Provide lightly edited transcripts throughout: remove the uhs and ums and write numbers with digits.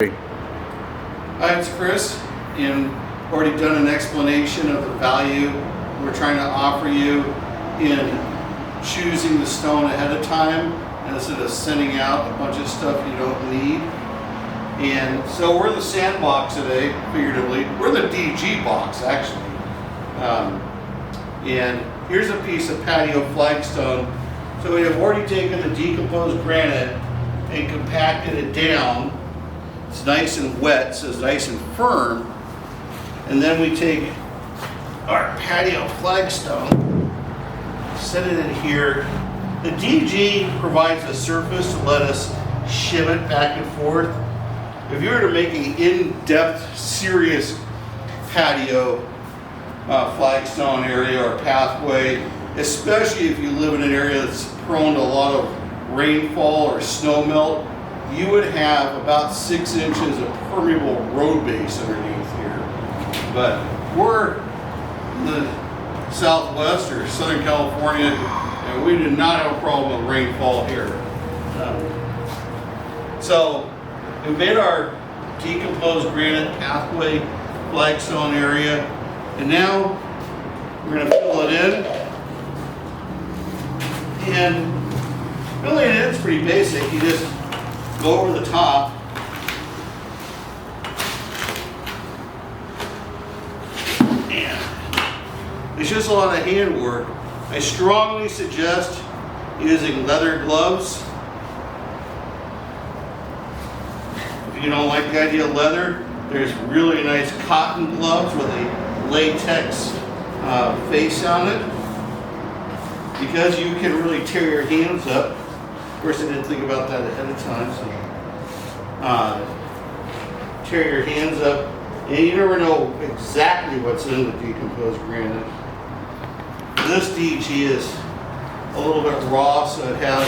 Hi, it's Chris, and already done an explanation of the value we're trying to offer you in choosing the stone ahead of time instead of sending out a bunch of stuff you don't need. And so we're the sandbox today, figuratively. We're the DG box, actually. And here's a piece of patio flagstone. So we have already taken the decomposed granite and compacted it down. It's nice and wet, so it's nice and firm. And then we take our patio flagstone, set it in here. The DG provides a surface to let us shim it back and forth. If you were to make an in-depth, serious patio flagstone area or pathway, especially if you live in an area that's prone to a lot of rainfall or snow melt, you would have about 6 inches of permeable road base underneath here. But we're in the Southwest or Southern California, and we do not have a problem with rainfall here. So we made our decomposed granite pathway flagstone area, and now we're going to fill it in. And filling it in is pretty basic. You just go over the top, and it's just a lot of hand work. I strongly suggest using leather gloves. If you don't like the idea of leather, there's really nice cotton gloves with a latex face on it, because you can really tear your hands up. Of course, I didn't think about that ahead of time, so tear your hands up, and you never know exactly what's in the decomposed granite. This DG is a little bit raw, so it has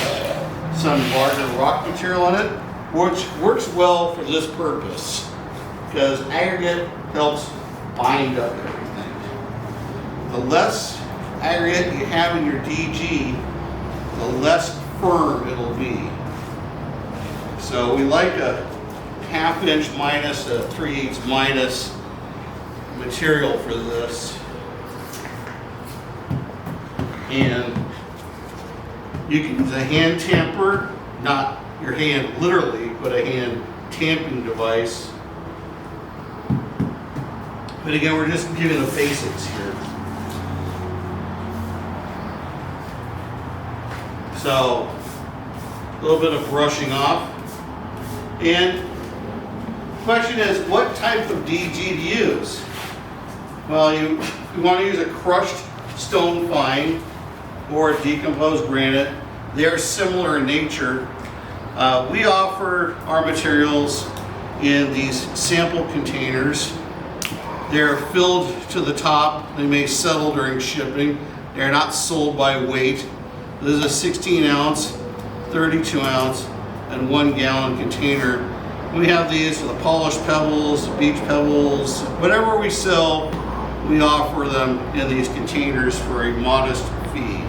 some larger rock material in it, which works well for this purpose, because aggregate helps bind up everything. The less aggregate you have in your DG, the less firm it'll be. So we like a 1/2 inch minus, a 3/8 minus material for this. And you can use a hand tamper, not your hand literally, but a hand tamping device. But again, we're just giving the basics here. So, a little bit of brushing off. And the question is, what type of DG to use? Well, you want to use a crushed stone fine or a decomposed granite. They're similar in nature. We offer our materials in these sample containers. They're filled to the top. They may settle during shipping. They're not sold by weight. This is a 16 ounce, 32 ounce, and 1 gallon container. We have these for the polished pebbles, the beach pebbles, whatever we sell, we offer them in these containers for a modest fee.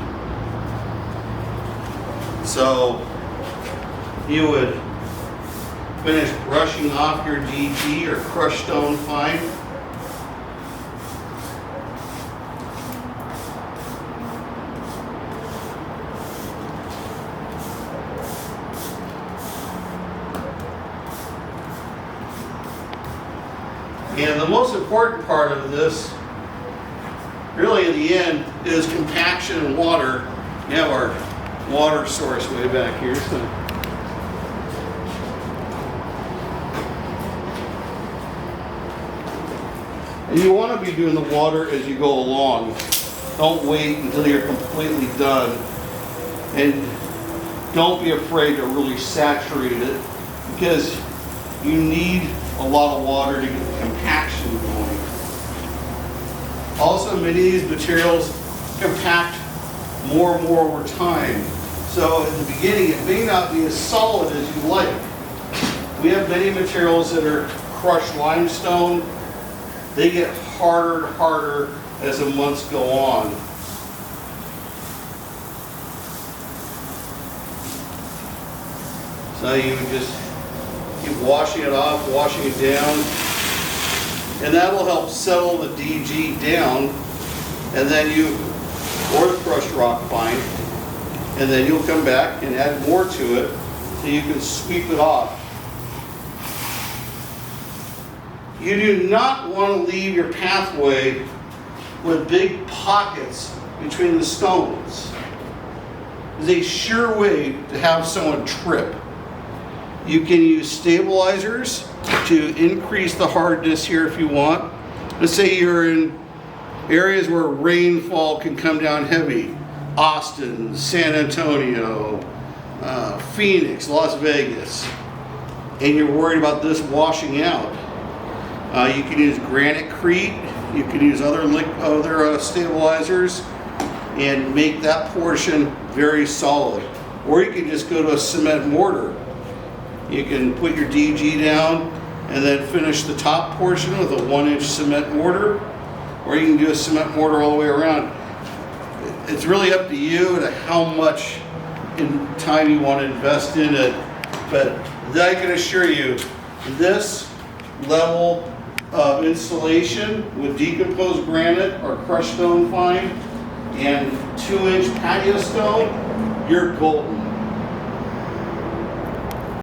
So you would finish brushing off your DG or crushed stone fine. And the most important part of this, really in the end, is compaction and water. We have our water source way back here. So and you want to be doing the water as you go along. Don't wait until you're completely done. And don't be afraid to really saturate it, because you need a lot of water to get the compaction going. Also, many of these materials compact more and more over time. So at the beginning, it may not be as solid as you like. We have many materials that are crushed limestone. They get harder and harder as the months go on. So you just Keep washing it off, washing it down. And that'll help settle the DG down. And then or the crushed rock fine. And then you'll come back and add more to it so you can sweep it off. You do not want to leave your pathway with big pockets between the stones. It's a sure way to have someone trip. You can use stabilizers to increase the hardness here if you want. Let's say you're in areas where rainfall can come down heavy. Austin, San Antonio, Phoenix, Las Vegas. And you're worried about this washing out. You can use granitecrete. You can use other stabilizers and make that portion very solid. Or you can just go to a cement mortar. You can put your DG down and then finish the top portion with a 1-inch cement mortar. Or you can do a cement mortar all the way around. It's really up to you and how much time you want to invest in it. But I can assure you, this level of installation with decomposed granite or crushed stone fine and 2-inch patio stone, you're golden.